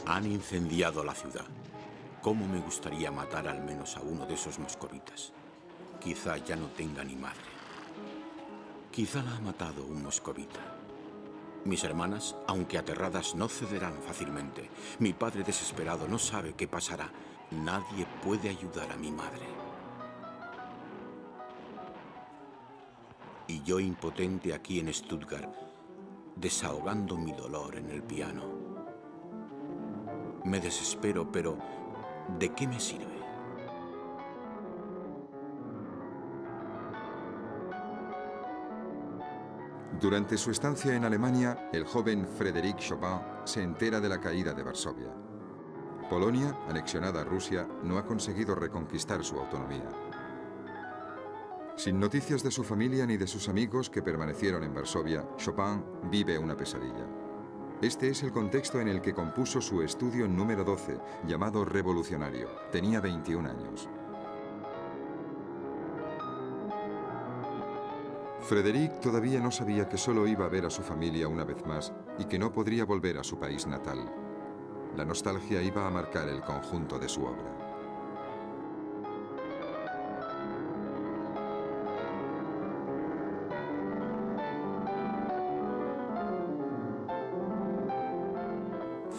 Han incendiado la ciudad. ¿Cómo me gustaría matar al menos a uno de esos moscovitas? Quizá ya no tenga ni madre. Quizá la ha matado un moscovita. Mis hermanas, aunque aterradas, no cederán fácilmente. Mi padre desesperado no sabe qué pasará. Nadie puede ayudar a mi madre. Y yo impotente aquí en Stuttgart, desahogando mi dolor en el piano. Me desespero, pero ¿de qué me sirve? Durante su estancia en Alemania, el joven Frédéric Chopin se entera de la caída de Varsovia. Polonia, anexionada a Rusia, no ha conseguido reconquistar su autonomía. Sin noticias de su familia ni de sus amigos que permanecieron en Varsovia, Chopin vive una pesadilla. Este es el contexto en el que compuso su estudio número 12, llamado Revolucionario. Tenía 21 años. Frédéric todavía no sabía que solo iba a ver a su familia una vez más y que no podría volver a su país natal. La nostalgia iba a marcar el conjunto de su obra.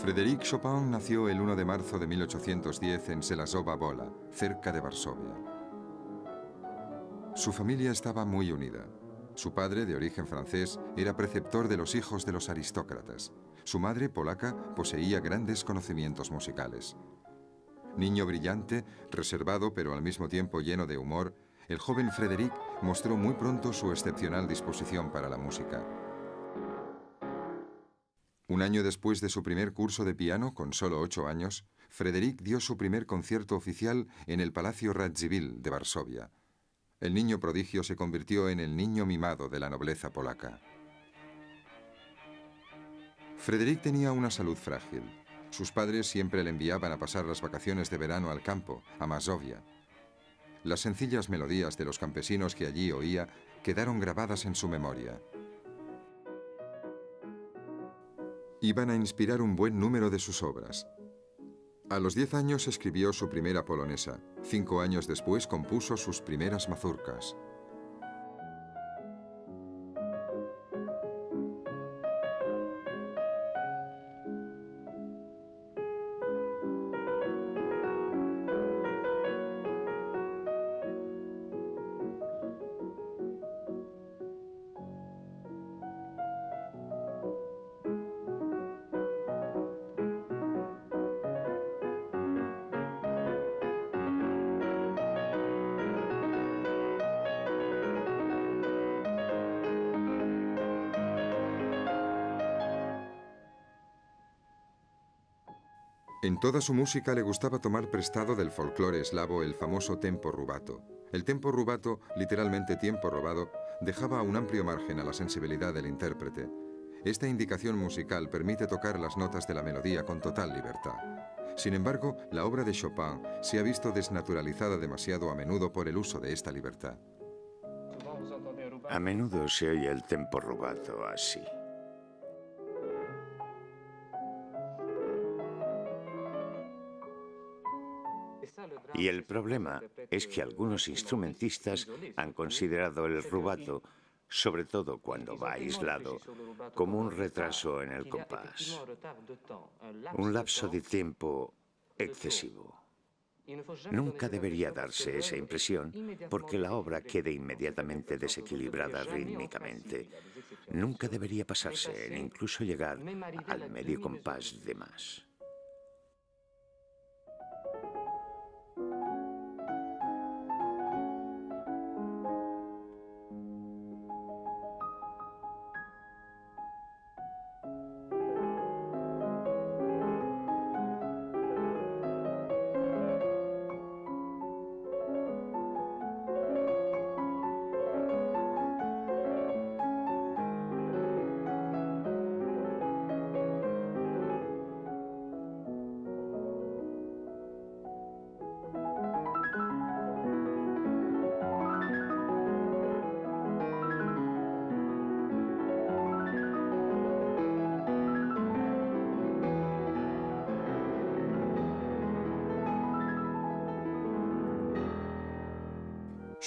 Frédéric Chopin nació el 1 de marzo de 1810 en Żelazowa Wola, cerca de Varsovia. Su familia estaba muy unida. Su padre, de origen francés, era preceptor de los hijos de los aristócratas. Su madre, polaca, poseía grandes conocimientos musicales. Niño brillante, reservado pero al mismo tiempo lleno de humor, el joven Frédéric mostró muy pronto su excepcional disposición para la música. Un año después de su primer curso de piano, con solo 8 años, Frédéric dio su primer concierto oficial en el Palacio Radziwiłł de Varsovia. El niño prodigio se convirtió en el niño mimado de la nobleza polaca. Frédéric tenía una salud frágil. Sus padres siempre le enviaban a pasar las vacaciones de verano al campo, a Mazovia. Las sencillas melodías de los campesinos que allí oía quedaron grabadas en su memoria. Iban a inspirar un buen número de sus obras. A los 10 años escribió su primera polonesa. 5 años después compuso sus primeras mazurkas. En toda su música le gustaba tomar prestado del folclore eslavo el famoso tempo rubato. El tempo rubato, literalmente tiempo robado, dejaba un amplio margen a la sensibilidad del intérprete. Esta indicación musical permite tocar las notas de la melodía con total libertad. Sin embargo, la obra de Chopin se ha visto desnaturalizada demasiado a menudo por el uso de esta libertad. A menudo se oye el tempo rubato así. Y el problema es que algunos instrumentistas han considerado el rubato, sobre todo cuando va aislado, como un retraso en el compás, un lapso de tiempo excesivo. Nunca debería darse esa impresión porque la obra quede inmediatamente desequilibrada rítmicamente. Nunca debería pasarse en incluso llegar al medio compás de más.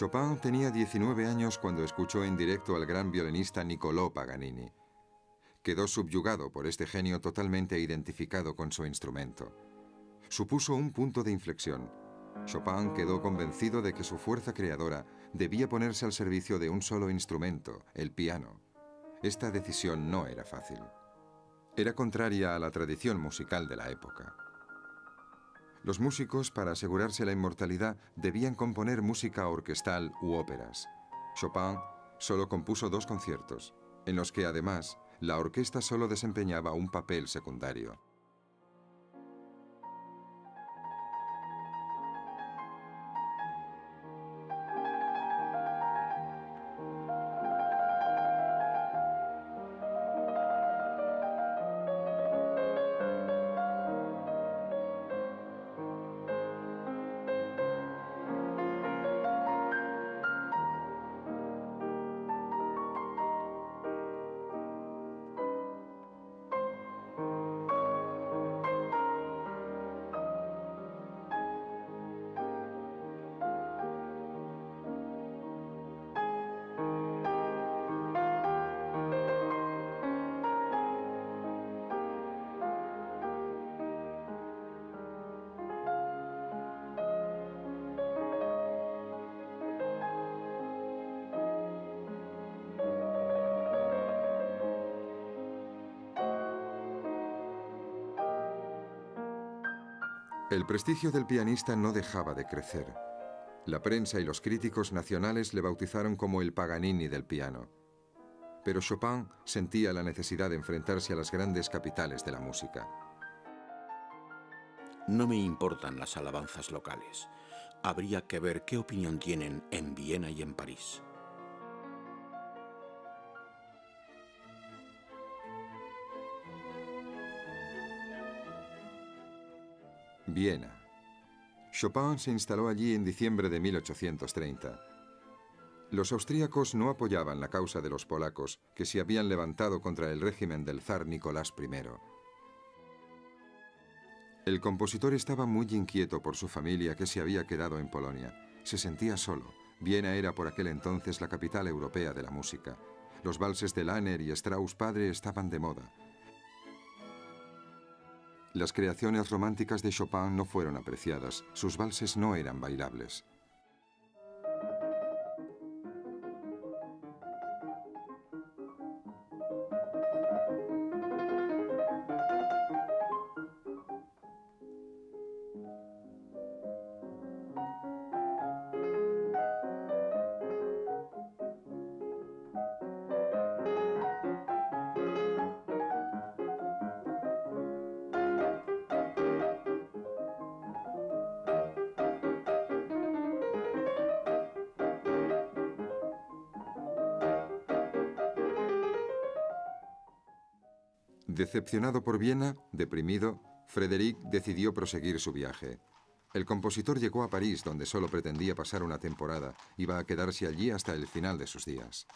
Chopin tenía 19 años cuando escuchó en directo al gran violinista Niccolò Paganini. Quedó subyugado por este genio totalmente identificado con su instrumento. Supuso un punto de inflexión. Chopin quedó convencido de que su fuerza creadora debía ponerse al servicio de un solo instrumento, el piano. Esta decisión no era fácil. Era contraria a la tradición musical de la época. Los músicos, para asegurarse la inmortalidad, debían componer música orquestal u óperas. Chopin solo compuso 2 conciertos, en los que además la orquesta solo desempeñaba un papel secundario. El prestigio del pianista no dejaba de crecer. La prensa y los críticos nacionales le bautizaron como el Paganini del piano. Pero Chopin sentía la necesidad de enfrentarse a las grandes capitales de la música. No me importan las alabanzas locales. Habría que ver qué opinión tienen en Viena y en París. Viena. Chopin se instaló allí en diciembre de 1830. Los austríacos no apoyaban la causa de los polacos, que se habían levantado contra el régimen del zar Nicolás I. El compositor estaba muy inquieto por su familia que se había quedado en Polonia. Se sentía solo. Viena era por aquel entonces la capital europea de la música. Los valses de Lahner y Strauss padre estaban de moda. Las creaciones románticas de Chopin no fueron apreciadas. Sus valses no eran bailables. Decepcionado por Viena, deprimido, Frédéric decidió proseguir su viaje. El compositor llegó a París, donde solo pretendía pasar una temporada. Iba a quedarse allí hasta el final de sus días.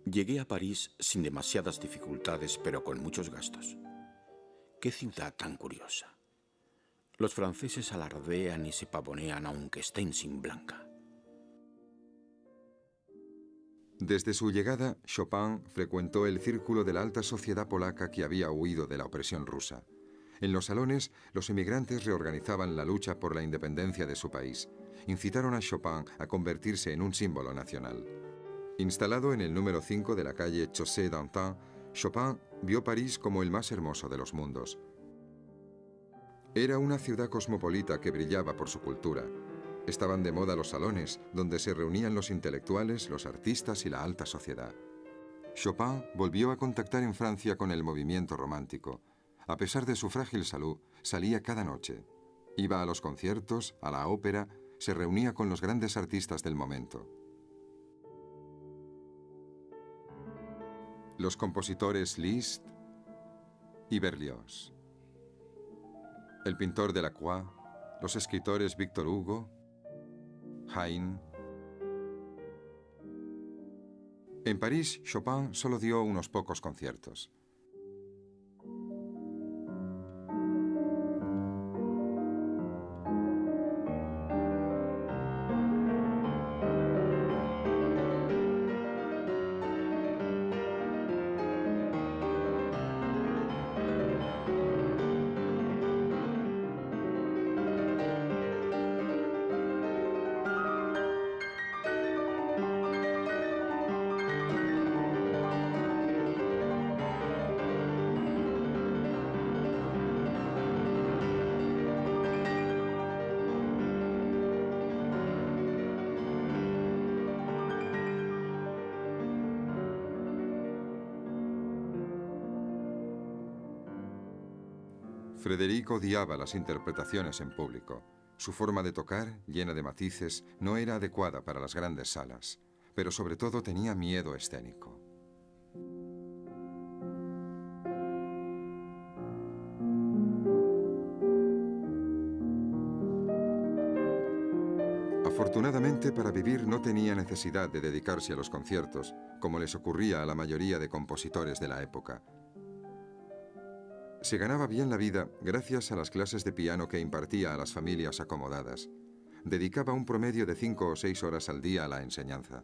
Llegué a París sin demasiadas dificultades, pero con muchos gastos. ¡Qué ciudad tan curiosa! Los franceses alardean y se pavonean aunque estén sin blanca. Desde su llegada, Chopin frecuentó el círculo de la alta sociedad polaca que había huido de la opresión rusa. En los salones, los emigrantes reorganizaban la lucha por la independencia de su país. Incitaron a Chopin a convertirse en un símbolo nacional. Instalado en el número 5 de la calle Chaussée d'Antin, Chopin vio París como el más hermoso de los mundos. Era una ciudad cosmopolita que brillaba por su cultura. Estaban de moda los salones, donde se reunían los intelectuales, los artistas y la alta sociedad. Chopin volvió a contactar en Francia con el movimiento romántico. A pesar de su frágil salud, salía cada noche. Iba a los conciertos, a la ópera, se reunía con los grandes artistas del momento. Los compositores Liszt y Berlioz. El pintor Delacroix, los escritores Victor Hugo, Heine, En París, Chopin solo dio unos pocos conciertos. Frédéric odiaba las interpretaciones en público. Su forma de tocar, llena de matices, no era adecuada para las grandes salas, pero sobre todo tenía miedo escénico. Afortunadamente, para vivir no tenía necesidad de dedicarse a los conciertos, como les ocurría a la mayoría de compositores de la época. Se ganaba bien la vida gracias a las clases de piano que impartía a las familias acomodadas. Dedicaba un promedio de 5 o 6 horas al día a la enseñanza.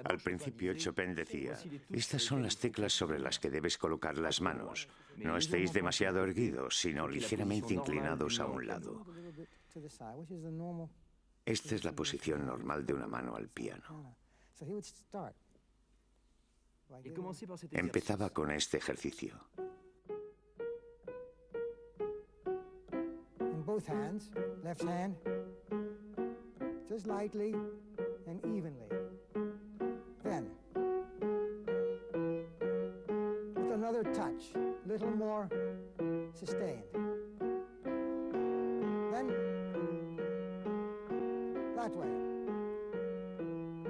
Al principio Chopin decía, estas son las teclas sobre las que debes colocar las manos. No estéis demasiado erguidos, sino ligeramente inclinados a un lado. Esta es la posición normal de una mano al piano. Empezaba con este ejercicio. Both hands, left hand, just lightly and evenly. Then, with another touch, a little more sustained. Then, that way. And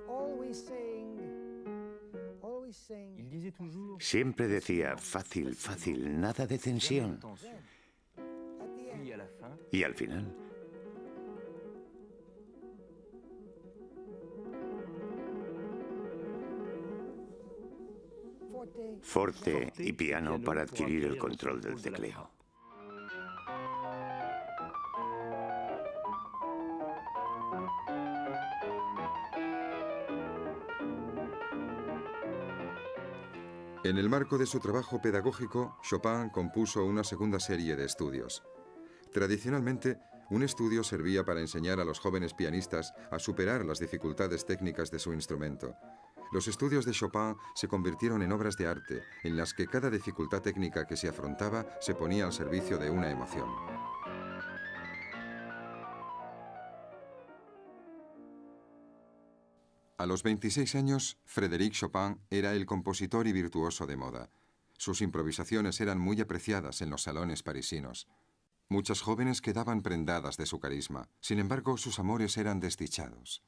always saying. Siempre decía, fácil, fácil, nada de tensión. Y al final, forte y piano para adquirir el control del tecleo. En el marco de su trabajo pedagógico, Chopin compuso una segunda serie de estudios. Tradicionalmente, un estudio servía para enseñar a los jóvenes pianistas a superar las dificultades técnicas de su instrumento. Los estudios de Chopin se convirtieron en obras de arte, en las que cada dificultad técnica que se afrontaba se ponía al servicio de una emoción. A los 26 años, Frédéric Chopin era el compositor y virtuoso de moda. Sus improvisaciones eran muy apreciadas en los salones parisinos. Muchas jóvenes quedaban prendadas de su carisma. Sin embargo, sus amores eran desdichados.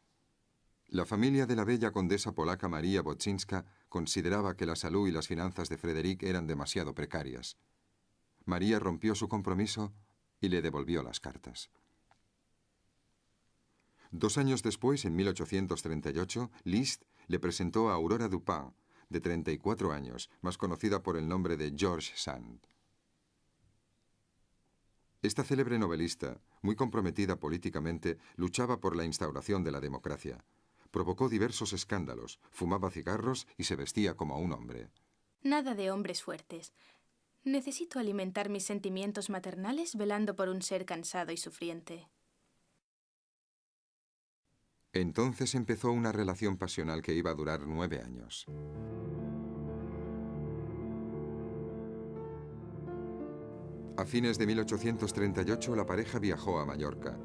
La familia de la bella condesa polaca María Boczynska consideraba que la salud y las finanzas de Frédéric eran demasiado precarias. María rompió su compromiso y le devolvió las cartas. 2 años después, en 1838, Liszt le presentó a Aurora Dupin, de 34 años, más conocida por el nombre de George Sand. Esta célebre novelista, muy comprometida políticamente, luchaba por la instauración de la democracia. Provocó diversos escándalos, fumaba cigarros y se vestía como un hombre. Nada de hombres fuertes. Necesito alimentar mis sentimientos maternales velando por un ser cansado y sufriente. Entonces empezó una relación pasional que iba a durar 9 años. A fines de 1838, la pareja viajó a Mallorca.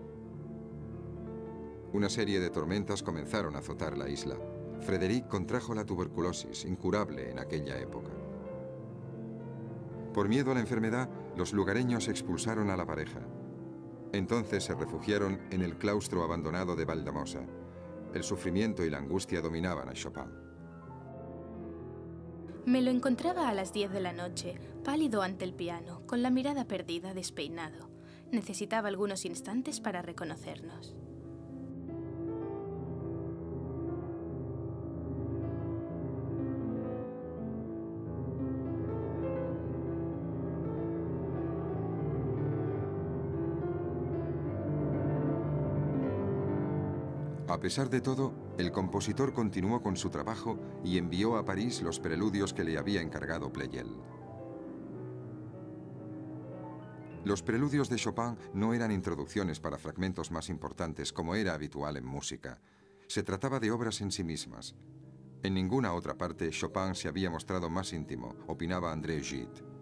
Una serie de tormentas comenzaron a azotar la isla. Frédéric contrajo la tuberculosis, incurable en aquella época. Por miedo a la enfermedad, los lugareños expulsaron a la pareja. Entonces se refugiaron en el claustro abandonado de Valldemossa. El sufrimiento y la angustia dominaban a Chopin. Me lo encontraba a las 10 de la noche, pálido ante el piano, con la mirada perdida, despeinado. Necesitaba algunos instantes para reconocernos. A pesar de todo, el compositor continuó con su trabajo y envió a París los preludios que le había encargado Pleyel. Los preludios de Chopin no eran introducciones para fragmentos más importantes como era habitual en música. Se trataba de obras en sí mismas. En ninguna otra parte Chopin se había mostrado más íntimo, opinaba André Gide.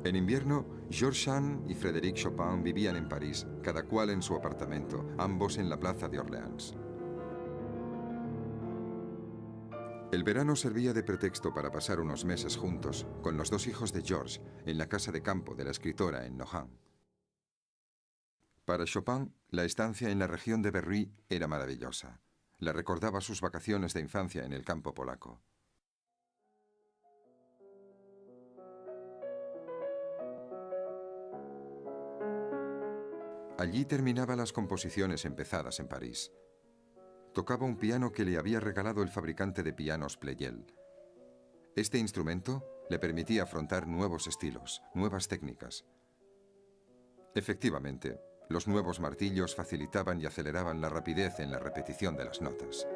En invierno, Georges Sand y Frédéric Chopin vivían en París, cada cual en su apartamento, ambos en la plaza de Orleans. El verano servía de pretexto para pasar unos meses juntos, con los dos hijos de Georges, en la casa de campo de la escritora en Nohant. Para Chopin, la estancia en la región de Berry era maravillosa. Le recordaba sus vacaciones de infancia en el campo polaco. Allí terminaba las composiciones empezadas en París. Tocaba un piano que le había regalado el fabricante de pianos Pleyel. Este instrumento le permitía afrontar nuevos estilos, nuevas técnicas. Efectivamente, los nuevos martillos facilitaban y aceleraban la rapidez en la repetición de las notas.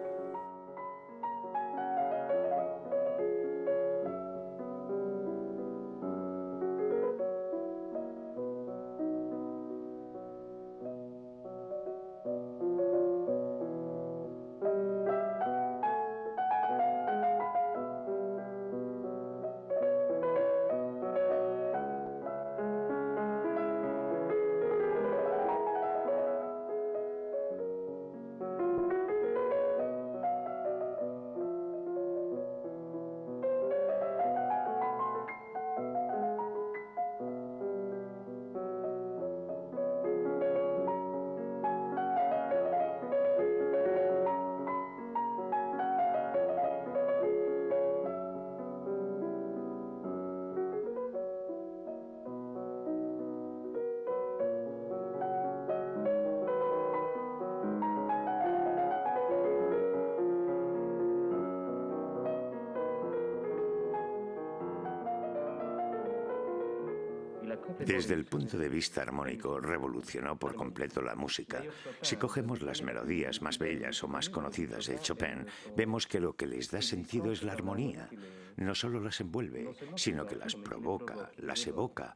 Desde el punto de vista armónico, revolucionó por completo la música. Si cogemos las melodías más bellas o más conocidas de Chopin, vemos que lo que les da sentido es la armonía. No solo las envuelve, sino que las provoca, las evoca,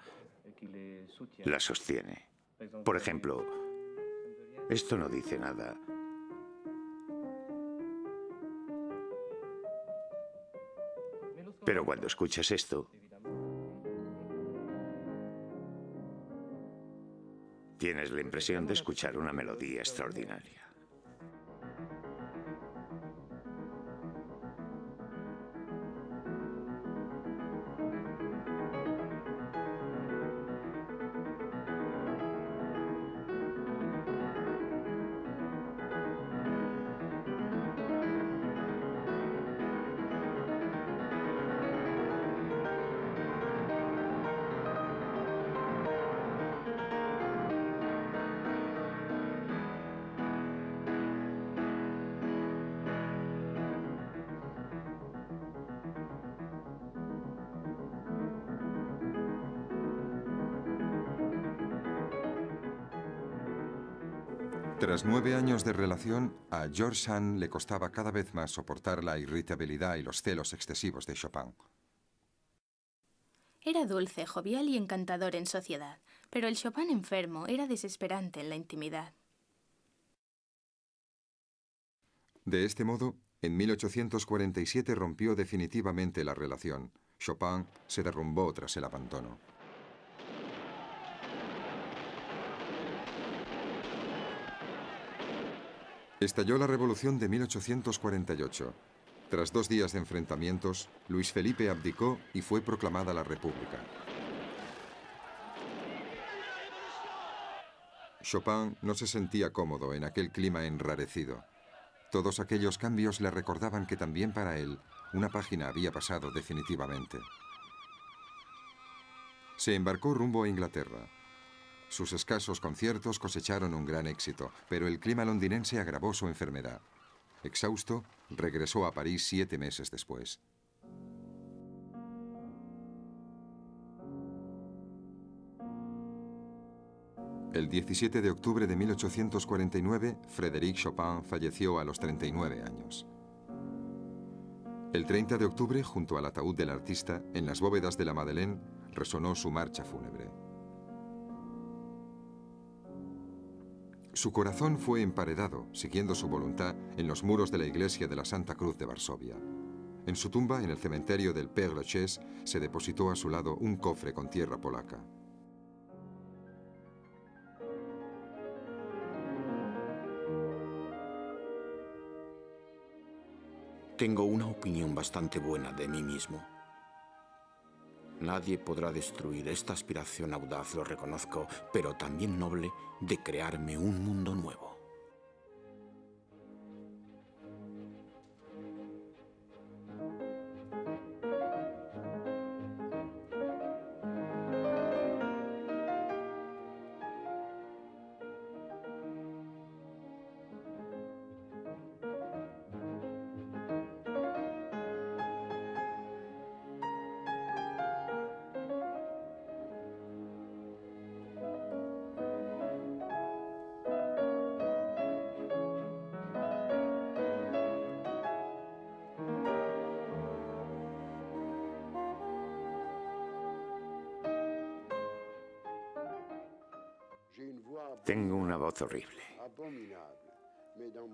las sostiene. Por ejemplo, esto no dice nada. Pero cuando escuchas esto, tienes la impresión de escuchar una melodía extraordinaria. Tras 9 años de relación, a Georges Sand le costaba cada vez más soportar la irritabilidad y los celos excesivos de Chopin. Era dulce, jovial y encantador en sociedad, pero el Chopin enfermo era desesperante en la intimidad. De este modo, en 1847 rompió definitivamente la relación. Chopin se derrumbó tras el abandono. Estalló la Revolución de 1848. Tras 2 días de enfrentamientos, Luis Felipe abdicó y fue proclamada la República. Chopin no se sentía cómodo en aquel clima enrarecido. Todos aquellos cambios le recordaban que también para él una página había pasado definitivamente. Se embarcó rumbo a Inglaterra. Sus escasos conciertos cosecharon un gran éxito, pero el clima londinense agravó su enfermedad. Exhausto, regresó a París 7 meses después. El 17 de octubre de 1849, Frédéric Chopin falleció a los 39 años. El 30 de octubre, junto al ataúd del artista, en las bóvedas de la Madeleine, resonó su marcha fúnebre. Su corazón fue emparedado, siguiendo su voluntad, en los muros de la iglesia de la Santa Cruz de Varsovia. En su tumba, en el cementerio del Père Lachaise, se depositó a su lado un cofre con tierra polaca. Tengo una opinión bastante buena de mí mismo. Nadie podrá destruir esta aspiración audaz, lo reconozco, pero también noble, de crearme un mundo nuevo. Tengo una voz horrible,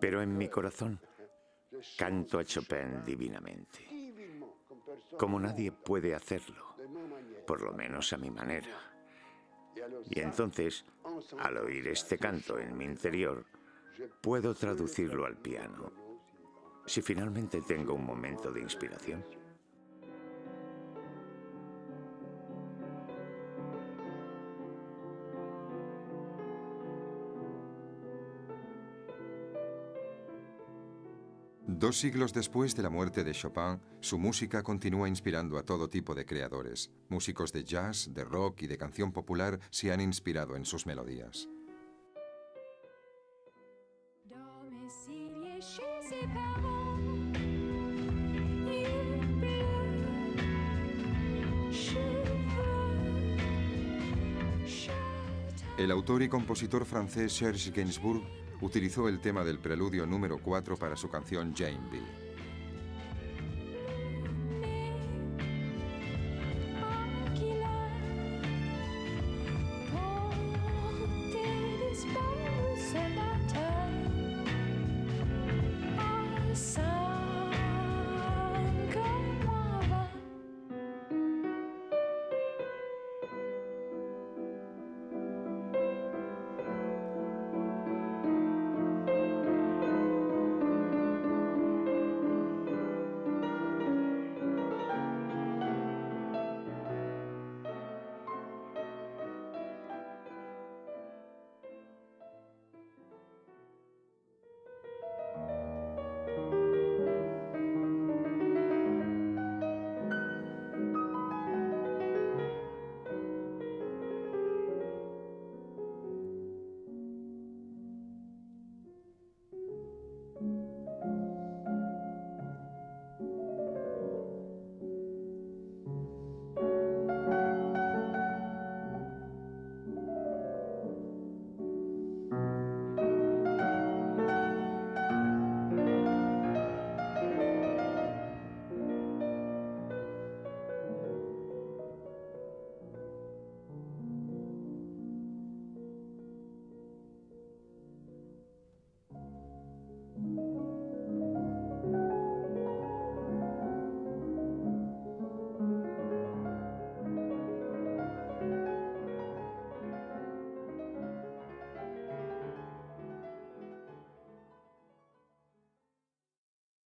pero en mi corazón canto a Chopin divinamente, como nadie puede hacerlo, por lo menos a mi manera. Y entonces, al oír este canto en mi interior, puedo traducirlo al piano, si finalmente tengo un momento de inspiración. Dos siglos después de la muerte de Chopin, su música continúa inspirando a todo tipo de creadores. Músicos de jazz, de rock y de canción popular se han inspirado en sus melodías. El autor y compositor francés Serge Gainsbourg utilizó el tema del preludio número 4 para su canción Jane Bee.